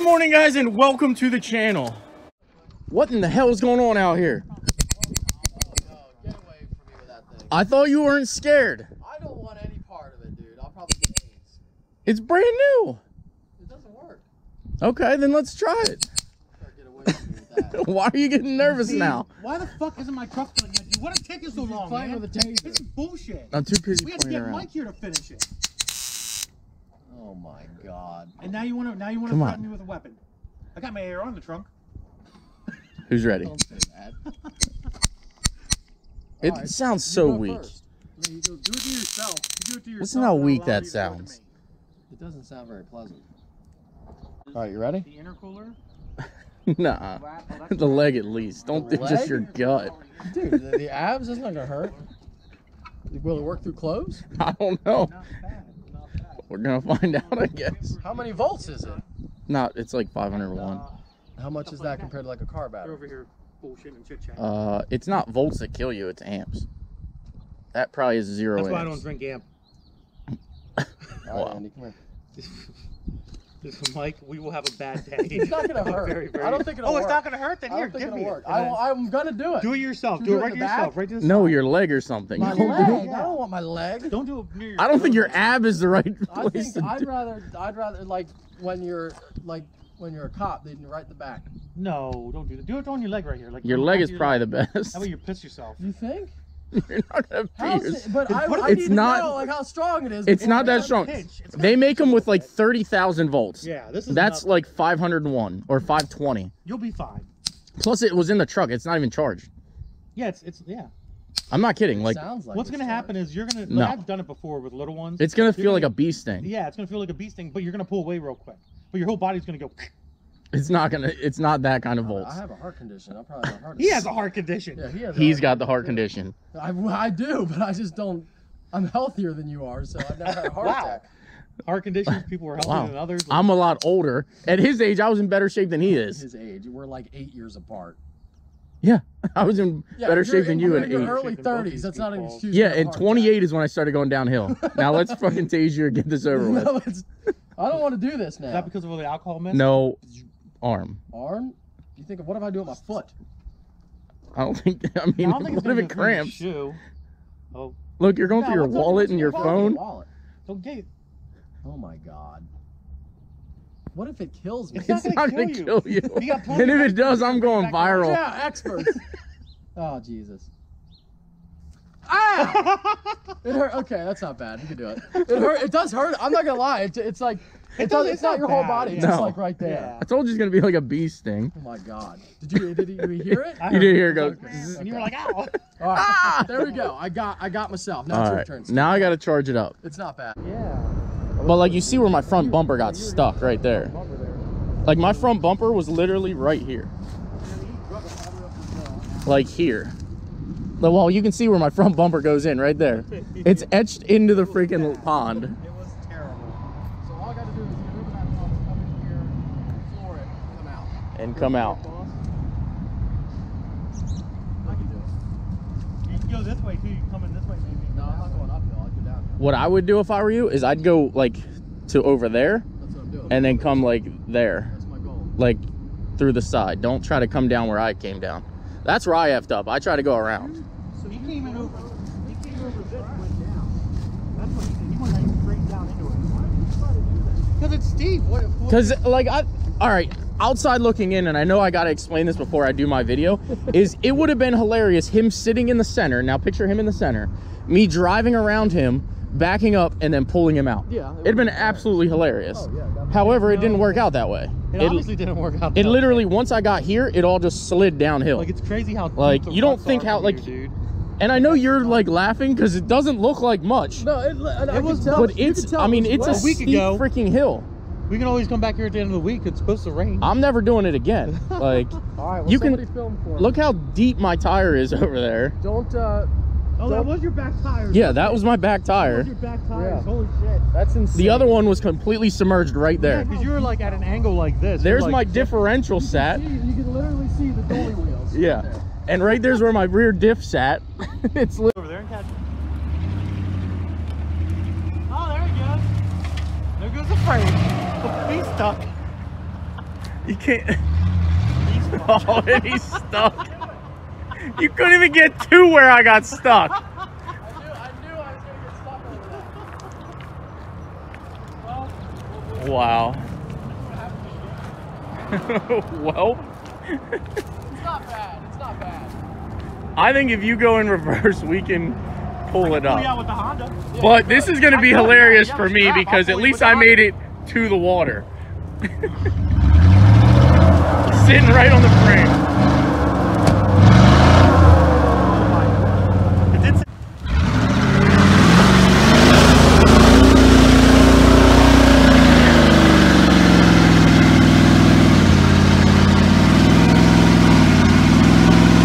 Good morning, guys, and welcome to the channel. What in the hell is going on out here? Oh, get away from me with that thing. I thought you weren't scared. I don't want any part of it, dude. I'll probably get AIDS. It's brand new. It doesn't work. Okay, then let's try it. Get away from me with that. Why are you getting nervous now? Why the fuck isn't my truck done yet? Dude, what is taking so long, man? With a taser. This is bullshit. I'm too busy We had to playing get around. Mike here to finish it. Oh my god. And now you want to Come threaten on. me with a weapon. I got my AR in the trunk. Who's ready? Don't say that. It Alright, sounds you so go weak. first. Do it to yourself. You do it to yourself. Listen how and weak allow that you to do it to sounds. me. It doesn't sound very pleasant. Alright, you ready? The intercooler. Nah. The leg at least. Don't The do just leg? your gut. Dude, the abs is not gonna hurt. Will it work through clothes? I don't know. Not bad. Not bad. We're gonna find out, I guess. How many volts is it? Not. It's like 501. How much is that compared to like a car They're battery? over here bullshit and chit chat. It's not volts that kill you. It's amps. That probably is 0 That's amps. why I don't drink amp. Alright, Wow. Andy, come here. Mike, we will have a bad day. It's not gonna hurt. Very, very. I don't think it'll Oh, work. it's not gonna hurt. Then I here, don't think give it'll me work. it. I'm gonna do it. Do it yourself. You Do do it it right in to the yourself. back? Right to the No, side. your leg or something. My Don't do leg. it. I don't want my leg. Don't do it near your. I don't think your ab is the right I place think to I'd do. rather like when you're a cop, they'd right in the back. No, don't do that. Do it on your leg right here. Like Your on leg the is back of probably your the leg. best. That way you piss yourself. You think? You're not gonna How's pee. it, but I It's need to not- know like how strong it is. It's before not I that touch strong. Pinch. It's They make them with like 30,000 volts. Yeah, this is. That's nothing. like 501 or 520. You'll be fine. Plus, it was in the truck. It's not even charged. Yeah, it's yeah. I'm not kidding. it. Like, Sounds like What's it's gonna happen charged. is you're gonna. No. Like, I've done it before with little ones. it's gonna You're feel like a gonna- bee sting. Yeah, it's gonna feel like a bee sting, but you're gonna pull away real quick. But your whole body's gonna go. It's not gonna. It's not that kind of volts. I have a heart condition. I'm probably the heart. He has a heart condition. Yeah, he has. He's got the heart condition. I do, but I just don't. I'm healthier than you are, so I've never had a heart Wow. attack. Heart conditions. People are healthier Wow. than others. I'm a lot older. At his age, I was in better shape than he is. His age, we're like 8 years apart. Yeah, I was in better shape than you you're at in your 8. early Shape than both 30s. these That's not an people. excuse. Yeah, for a and heart 28 is when I started going downhill. Now let's fucking tase you and get this over attack. with. No, it's. I don't want to do this now. Is that because of all the alcohol miss? No, arm. Arm? You think of what if I do it with my foot? I don't think. I mean, I don't think it's what if gonna it go through your cramps? shoe. Oh, Look, you're going No, through your what's on- wallet what's and in your wallet? phone. Wallet. don't get. Oh my god. What if it kills me? It's It's not gonna kill you. You got plenty And if of it does, I'm going back there. viral. Yeah, experts. Oh Jesus. Ah! It hurt. Okay, that's not bad. You can do it. It hurt. It does hurt. I'm not gonna lie. It's like it's it's not not your whole bad. body. It's No. just like right there. Yeah. I told you it's gonna be like a bee sting. Oh my god. Did you hear it? I You did heard hear it go. zzz, and you were like, ow. All right. Ah! There we go. I got myself. Now All it's your right, turn. now I gotta charge it up. It's not bad. Yeah. But like you see where my front bumper got stuck right there. Bumper there. Like my front bumper was literally right here. Like here. Well, you can see where my front bumper goes in right there. It's etched into the freaking pond. It was terrible. So all I got to do is get over that pump, come in here, floor it, come out. And come out. I can do it. You can go this way too. You can come in this way maybe. No, I'm not going uphill. I'd go downhill. What I would do if I were you is I'd go like to over there That's what I'm doing. and then come like there. That's my goal. Like through the side. Don't try to come down where I came down. That's where I effed up. I try to go around. So he came in over. He came over this and went down. That's what he did. He went like straight down into it. Why did you try to do that? Because it's steep. What? Because like all right, outside looking in, and I know I got to explain this before I do my video, is it would have been hilarious him sitting in the center. Now picture him in the center, me driving around him, backing up, and then pulling him out. Yeah, It'd been absolutely hilarious. Oh, yeah, definitely. However, it didn't work out that way. It obviously didn't work out. It that literally, once I got here, it all just slid downhill. Like it's crazy how. Like, deep the you don't ruts think are how, from like, here, dude. And I know you're like laughing because it doesn't look like much. No, it was. But it's, I mean, it's a week steep ago. freaking hill. We can always come back here at the end of the week. It's supposed to rain. I'm never doing it again. Like, All right, well, you can somebody film for me. look how deep my tire is over there. Don't. Oh, that was your back tires. Yeah, that was my back That tire. was your back tires. Yeah. Holy shit. That's insane. The other one was completely submerged right Yeah, there. because you were like at an angle like this. There's You're my like, differential sat. You can literally see the dolly wheels. Yeah. Right there. And right there's where my rear diff sat. It's lit. over there and catch it. Oh, there he goes. There goes the frame. He's stuck. You can't. Oh, and he's stuck. You couldn't even get to where I got stuck. I knew I was gonna get stuck over that. Wow. Well. It's not bad. It's not bad. I think if you go in reverse, we can pull it Oh up. yeah, with the Honda. Yeah, But this is going to be hilarious for me strap. because I'll at pull you least with I the made it to the water. Sitting right on the frame. It did say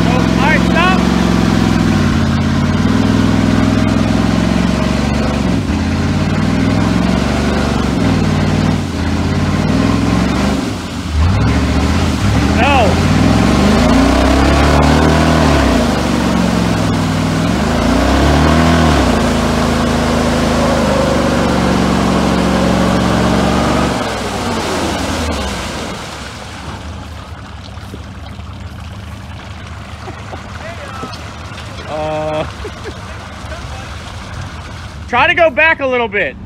All right, stop. Try to go back a little bit.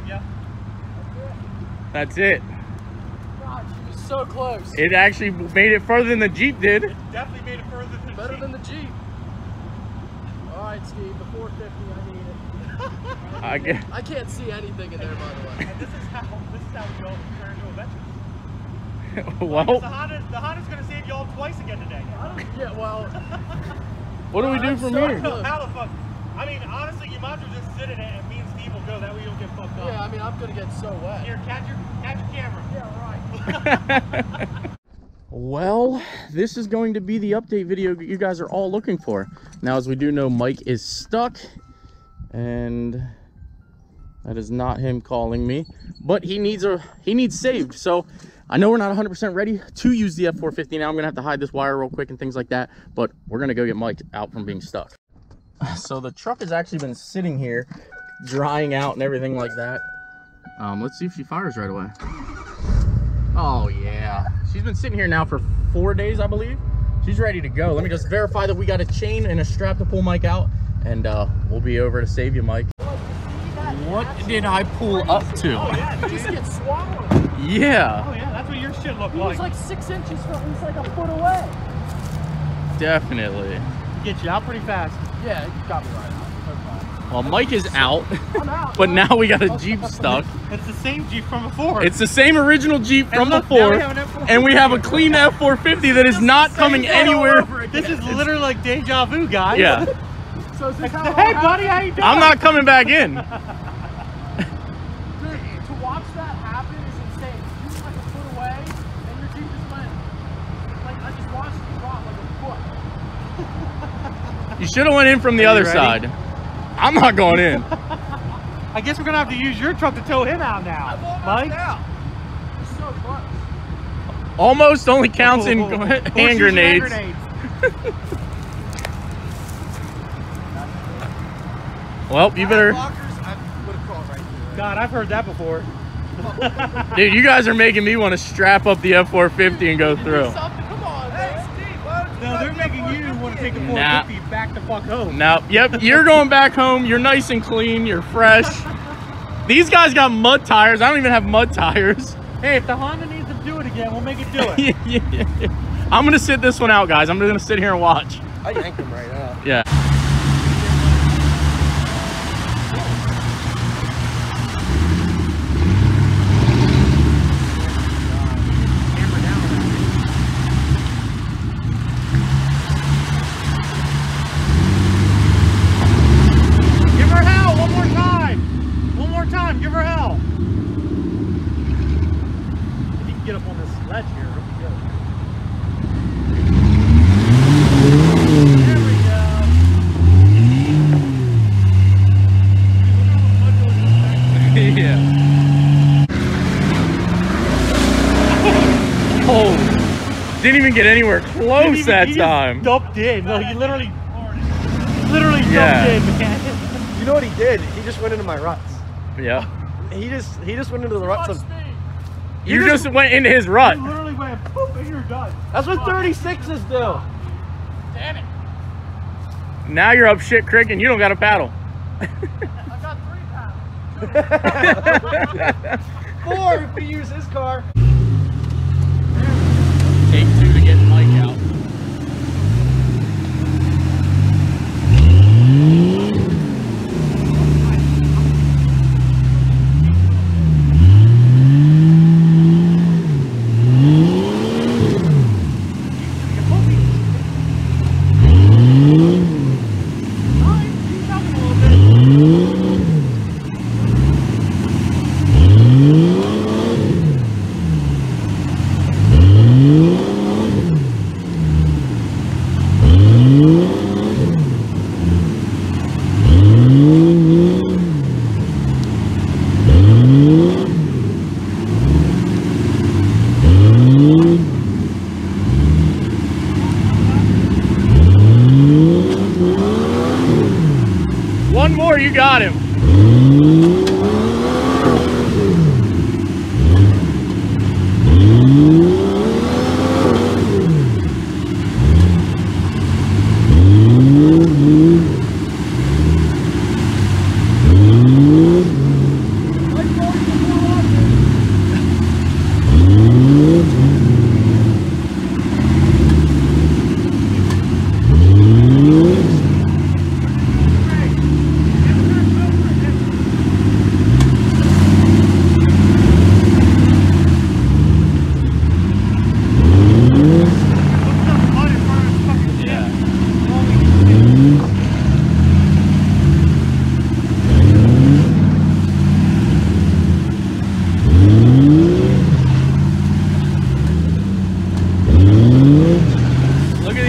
yeah. That's it. God, she was so close. It actually made it further than the Jeep did. It definitely made it further than Better Jeep. than the Jeep. All right, Steve, the 450, I need it. I guess. I can't see anything in there, by the way. And this is how we all turn into adventures. Well, The Honda's gonna save y'all twice again today. Yeah, well, what do we do I'm from so here? close. How the fuck? I mean, honestly, you might as well just sit in it and me and Steve will go. That way you don't get fucked up. yeah, I mean, I'm gonna get so wet. Here, catch your camera. Yeah, right. Well, this is going to be the update video you guys are all looking for. Now, as we do know, Mike is stuck, and that is not him calling me, but he needs saved. So I know we're not 100% ready to use the F450 now. I'm gonna have to hide this wire real quick and things like that, but we're gonna go get Mike out from being stuck. So the truck has actually been sitting here, drying out and everything like that. Let's see if she fires right away. Oh yeah, she's been sitting here now for 4 days, I believe. She's ready to go. Let me just verify that we got a chain and a strap to pull Mike out, and we'll be over to save you, Mike. What did I pull up to? Oh yeah, You dude. just get swallowed. Yeah, Oh yeah, that's what your shit looked He was like. like 6 inches from, he was like a foot away. definitely. Get you out pretty fast. Yeah, you got me right out. Well, Mike is out, I'm out. but now we got a Jeep stuck. It's the same Jeep from before. It's the same original Jeep from And look, before, now we have an F450. and we have a clean F450 that is not coming anywhere. This is literally like deja vu, guys. Yeah, So is this how it all Hey, happened? buddy, how you doing? I'm not coming back in. Dude, to watch that happen is insane. You were like a foot away, and your Jeep just went. Like, I just watched it drop like a foot. You should have went in from the Are you other ready? side. I'm not going in. I guess we're gonna have to use your truck to tow him out now, Mike. Out. You're so close. Almost only counts in Horseshoes and hand grenades. Well, you better, God, I've heard that before. dude. You guys are making me want to strap up the F450 and go through. Something. Come on, man. No, they're making you want to take the 450 back the fuck home. Now, yep, you're going back home. You're nice and clean. You're fresh. These guys got mud tires. I don't even have mud tires. Hey, if the Honda needs to do it again, we'll make it do it. I'm gonna sit this one out, guys. I'm gonna sit here and watch. I yanked him right out. Yeah. Give her hell one more time. One more time. Give her hell. If you can get up on this ledge here, it'll be good. There we go. Yeah. Didn't even get anywhere close that time. Just dumped in. No, he literally dumped in, man. You know what he did? He just went into my ruts. Yeah. He just went into the ruts of. You just went into his rut. You literally went poop and you're done. That's what 36s do. Damn it. Now you're up shit creek and you don't got a paddle. I got 3 paddles. 4 if we use his car. Take 2 to get Mike out. One more, you got him.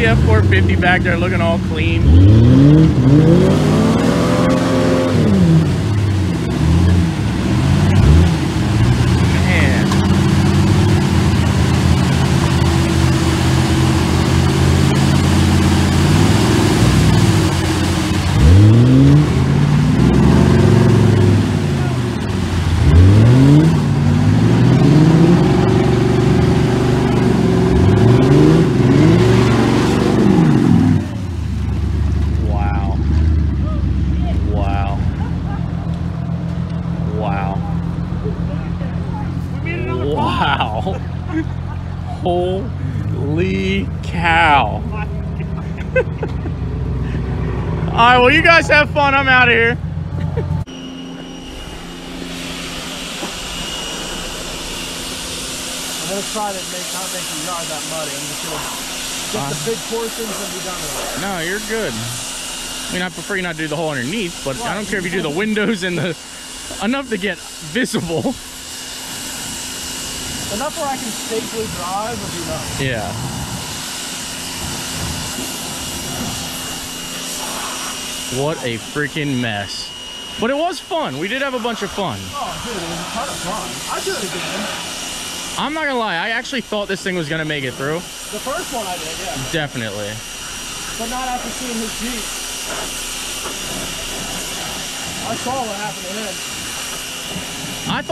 F450 back there looking all clean. Wow. Holy cow. Alright, well, you guys have fun. I'm out of here. I'm gonna try to not make the yard that muddy. I'm just gonna get the big portions and be done with it. No, you're good. I mean, I prefer you not do the whole underneath, but I don't care if you do the windows and the enough to get visible. Enough where I can safely drive would be nice. Yeah. What a freaking mess. But it was fun. We did have a bunch of fun. Oh, dude, it was a ton of fun. I'd do it again. I'm not gonna lie, I actually thought this thing was gonna make it through. The first one I did, yeah. Definitely. But not after seeing his Jeep. I saw what happened to him. I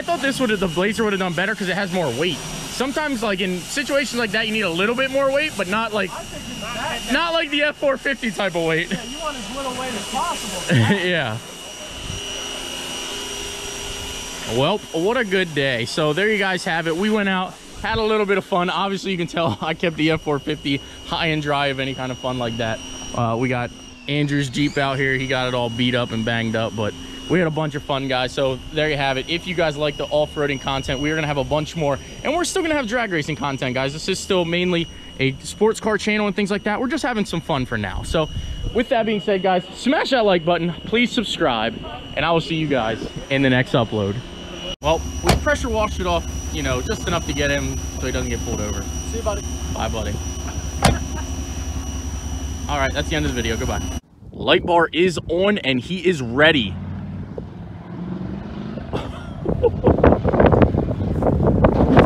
thought this the Blazer would have done better because it has more weight. Sometimes, like in situations like that, you need a little bit more weight, but not like the F450 type of weight. Yeah, you want as little weight as possible. Yeah. Well, what a good day. So there you guys have it. We went out, had a little bit of fun. Obviously, you can tell I kept the F450 high and dry of any kind of fun like that. We got Andrew's Jeep out here. He got it all beat up and banged up, but we had a bunch of fun, guys. So there you have it. If you guys like the off-roading content, we're gonna have a bunch more, and we're still gonna have drag racing content, guys. This is still mainly a sports car channel and things like that. We're just having some fun for now. So with that being said, guys, smash that like button, please subscribe, and I will see you guys in the next upload. Well, we pressure washed it off, you know, just enough to get him so he doesn't get pulled over. See you, buddy. Bye, buddy. All right, that's the end of the video. Goodbye. Light bar is on and he is ready.